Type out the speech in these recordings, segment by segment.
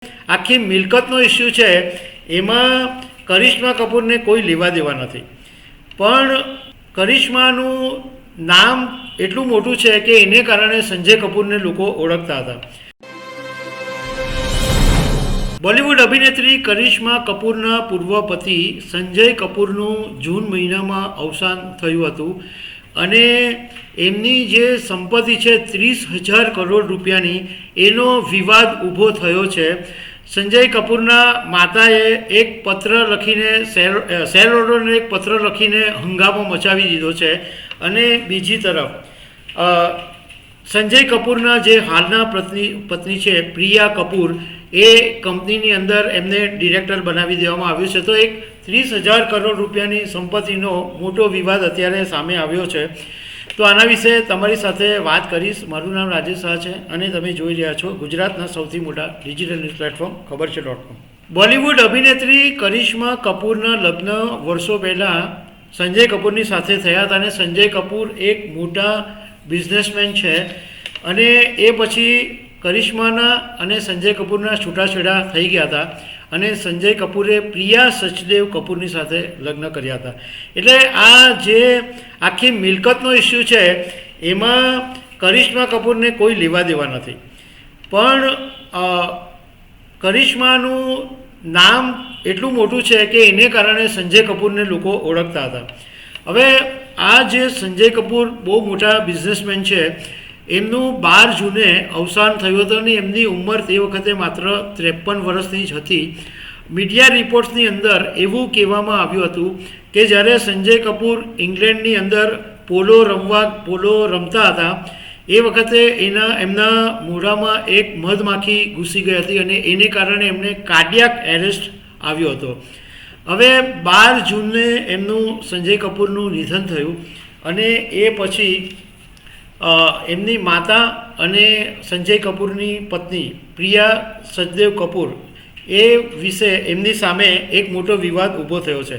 આખી મિલકતનો ઇસ્યુ છે એમાં કરિશ્મા કપૂરને કોઈ લેવા દેવા નથી, પણ કરિશ્માનું નામ એટલું મોટું છે કે એને કારણે સંજય કપૂરને લોકો ઓળખતા હતા. બોલિવૂડ અભિનેત્રી કરિશ્મા કપૂરના પૂર્વ પતિ સંજય કપૂરનું જૂન મહિનામાં અવસાન થયું હતું અને એમની જે સંપત્તિ છે 30,000 કરોડ રૂપિયાની, એનો વિવાદ ઊભો થયો છે. સંજય કપૂરના માતાએ એક પત્ર લખીને શેર હોલ્ડરને એક પત્ર લખીને હંગામો મચાવી દીધો છે અને બીજી તરફ સંજય કપૂરના જે હાલના પત્ની છે પ્રિયા કપૂર, એ કંપનીની અંદર એમને ડિરેક્ટર બનાવી દેવામાં આવ્યું છે. તો એક 30,000 કરોડ રૂપિયાની સંપત્તિનો મોટો વિવાદ અત્યારે સામે આવ્યો છે. તો આના વિશે તમારી સાથે વાત કરીશ. મારું નામ રાજેશ શાહ છે અને તમે જોઈ રહ્યા છો ગુજરાતના સૌથી મોટા ડિજિટલ ન્યૂઝ પ્લેટફોર્મ ખબરછે.com. બોલિવૂડ અભિનેત્રી કરિશ્મા કપૂરના લગ્ન વર્ષો પહેલાં સંજય કપૂરની સાથે થયા હતા અને સંજય કપૂર એક મોટા બિઝનેસમેન છે અને એ પછી કરિશ્માના અને સંજય કપૂરના છૂટાછેડા થઈ ગયા હતા અને સંજય કપૂરે પ્રિયા સચદેવ કપૂરની સાથે લગ્ન કર્યા હતા. એટલે આ જે આખી મિલકતનો ઇસ્યુ છે એમાં કરિશ્મા કપૂરને કોઈ લેવા દેવા નથી, પણ કરિશ્માનું નામ એટલું મોટું છે કે એને કારણે સંજય કપૂરને લોકો ઓળખતા હતા. હવે આ જે સંજય કપૂર બહુ મોટા બિઝનેસમેન છે, એમનું 12 જૂને અવસાન થયું હતું અને એમની ઉંમર તે વખતે માત્ર 53 વર્ષની જ હતી. મીડિયા રિપોર્ટ્સની અંદર એવું કહેવામાં આવ્યું હતું કે જ્યારે સંજય કપૂર ઇંગ્લેન્ડની અંદર પોલો રમતા હતા એ વખતે એમના મોઢામાં એક મધમાખી ઘૂસી ગઈ હતી અને એને કારણે એમને કાર્ડિયાક એરેસ્ટ આવ્યો હતો. હવે 12 જૂને એમનું સંજય કપૂરનું નિધન થયું અને એ પછી એમની માતા અને સંજય કપૂરની પત્ની પ્રિયા સચદેવ કપૂર એ વિશે એમની સામે એક મોટો વિવાદ ઊભો થયો છે.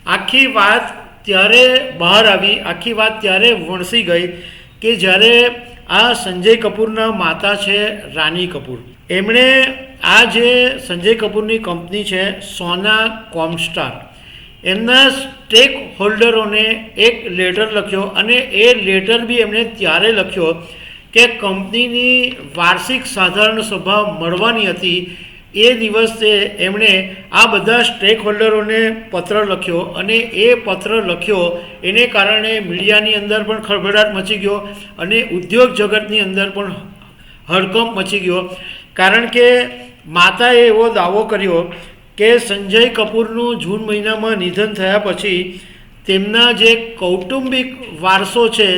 આખી વાત ત્યારે બહાર આવી, આખી વાત ત્યારે વણસી ગઈ કે જ્યારે આ સંજય કપૂરના માતા છે રાની કપૂર, એમણે આ જે સંજય કપૂરની કંપની છે સોના કોમસ્ટાર, એમના સ્ટેક હોલ્ડરોને એક લેટર લખ્યો અને એ લેટર બી એમણે ત્યારે લખ્યો કે કંપનીની વાર્ષિક સાધારણ સભા મળવાની હતી. એ દિવસે એમણે આ બધા સ્ટેક હોલ્ડરોને પત્ર લખ્યો અને એ પત્ર લખ્યો એને કારણે મીડિયાની અંદર પણ ખળભળાટ મચી ગયો અને ઉદ્યોગ જગતની અંદર પણ હડકંપ મચી ગયો. કારણ કે માતાએ એવો દાવો કર્યો કે સંજય કપૂરનું જૂન મહિનામાં નિધન થયા પછી તેમના જે કૌટુંબિક વારસો છે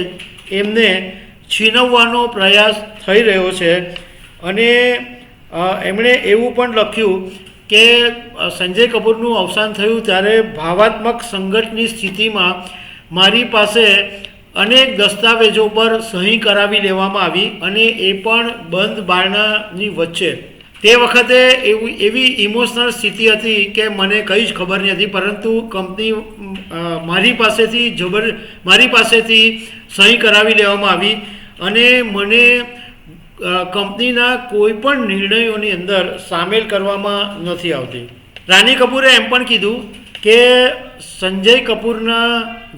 એમને છીનવવાનો પ્રયાસ થઈ રહ્યો છે અને એમણે એવું પણ લખ્યું કે સંજય કપૂરનું અવસાન થયું ત્યારે ભાવાત્મક સંકટની સ્થિતિમાં મારી પાસે અનેક દસ્તાવેજો પર સહી કરાવી લેવામાં આવી અને એ પણ બંધ બારણાની વચ્ચે. તે વખતે એવી ઇમોશનલ સ્થિતિ હતી કે મને કંઈ જ ખબર નહીં હતી, પરંતુ કંપની મારી પાસેથી સહી કરાવી લેવામાં આવી અને મને કંપનીના કોઈ પણ નિર્ણયોની અંદર સામેલ કરવામાં નથી આવતી. રાની કપૂરે એમ પણ કીધું કે સંજય કપૂરના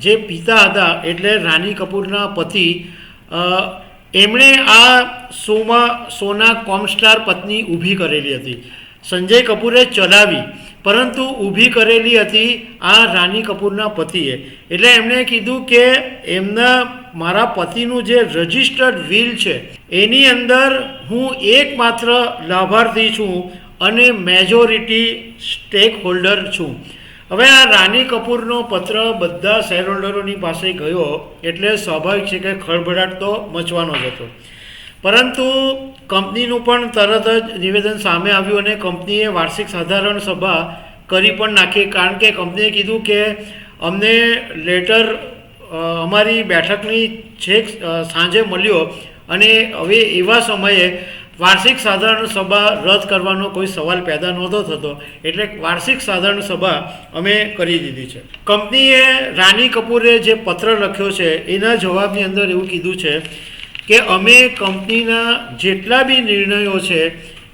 જે પિતા હતા એટલે રાની કપૂરના પતિ, એમણે આ સોના કોમસ્ટાર પત્ની ઊભી કરેલી હતી. સંજય કપૂરે ચલાવી, પરંતુ ઊભી કરેલી હતી આ રાની કપૂરના પતિએ. એટલે એમણે કીધું કે મારા પતિનું જે રજિસ્ટર્ડ વિલ છે એની અંદર હું એકમાત્ર લાભાર્થી છું અને મેજોરિટી સ્ટેક હોલ્ડર છું. હવે આ રાની કપૂરનો પત્ર બધા શેર હોલ્ડરોની પાસે ગયો એટલે સ્વાભાવિક છે કે ખળભળાટ તો મચવાનો જ હતો, પરંતુ કંપનીનું પણ તરત જ નિવેદન સામે આવ્યું અને કંપનીએ વાર્ષિક સાધારણ સભા કરી પણ નાખી. કારણ કે કંપનીએ કીધું કે અમને લેટર અમારી બેઠકની છેક સાંજે મળ્યો અને હવે એવા સમયે વાર્ષિક સાધારણ સભા રદ કરવાનો કોઈ સવાલ પેદા નહોતો થતો, એટલે વાર્ષિક સાધારણ સભા અમે કરી દીધી છે. કંપનીએ રાની કપૂરે જે પત્ર લખ્યો છે એના જવાબની અંદર એવું કીધું છે કે અમે કંપનીના જેટલા બી નિર્ણયો છે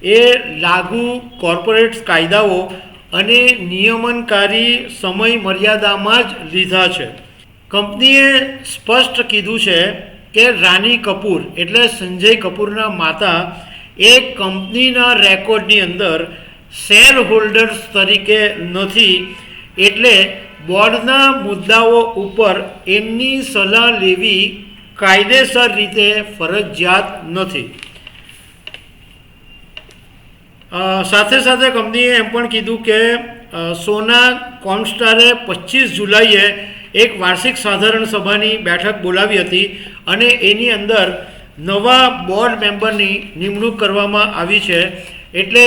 એ લાગુ કોર્પોરેટ કાયદાઓ અને નિયમનકારી સમય મર્યાદામાં જ લીધા છે. કંપનીએ સ્પષ્ટ કીધું છે કે રાની કપૂર એટલે સંજય કપૂરના માતા એ કંપનીના રેકોર્ડની અંદર શેર હોલ્ડર્સ તરીકે નથી, એટલે બોર્ડના મુદ્દાઓ ઉપર એમની સલાહ લેવી કાયદેસર રીતે ફરજિયાત નથી. સાથે સાથે કંપનીએ એમ પણ કીધું કે સોના કોમસ્ટારે 25 જુલાઈએ એક વાર્ષિક સાધારણ સભાની બેઠક બોલાવી હતી અને એની અંદર નવા બોર્ડ મેમ્બરની નિમણૂક કરવામાં આવી છે. એટલે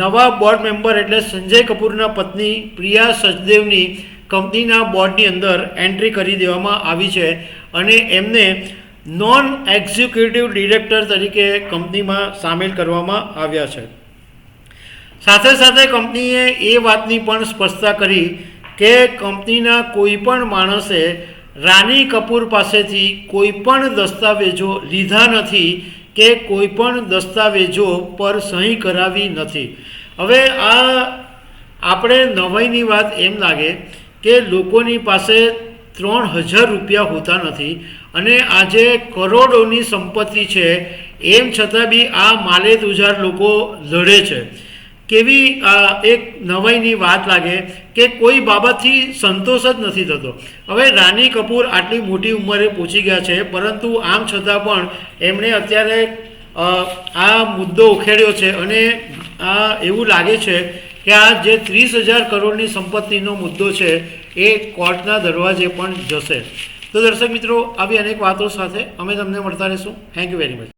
નવા બોર્ડ મેમ્બર એટલે સંજય કપૂરના પત્ની પ્રિયા સચદેવની કંપનીના બોર્ડની અંદર એન્ટ્રી કરી દેવામાં આવી છે અને એમને નોન એક્ઝિક્યુટિવ ડિરેક્ટર તરીકે કંપનીમાં સામેલ કરવામાં આવ્યા છે. સાથે સાથે કંપનીએ એ વાતની પણ સ્પષ્ટતા કરી કે કંપનીના કોઈ પણ માણસે રાની કપૂર પાસેથી કોઈ પણ દસ્તાવેજો લીધા નથી કે કોઈ પણ દસ્તાવેજો પર સહી કરાવી નથી. હવે આ આપણે નવાઈની વાત એમ લાગે કે લોકોની પાસે 3000 રૂપિયા હોતા નથી અને આજે કરોડોની સંપત્તિ છે, એમ છતાં બી આ માલે તુજાર લોકો લડે છે. કેવી એક નવાઈની વાત લાગે કે કોઈ બાબતથી સંતોષ જ નથી થતો. હવે રાની કપૂર આટલી મોટી ઉંમરે પહોંચી ગયા છે, પરંતુ આમ છતાં પણ એમણે અત્યારે આ મુદ્દો ઉખેડ્યો છે અને આ એવું લાગે છે કે આ જે 30,000 કરોડની સંપત્તિનો મુદ્દો છે એ કોર્ટના દરવાજે પણ જશે. તો દર્શક મિત્રો, આવી અનેક વાતો સાથે અમે તમને મળતા રહીશું. Thank you very much.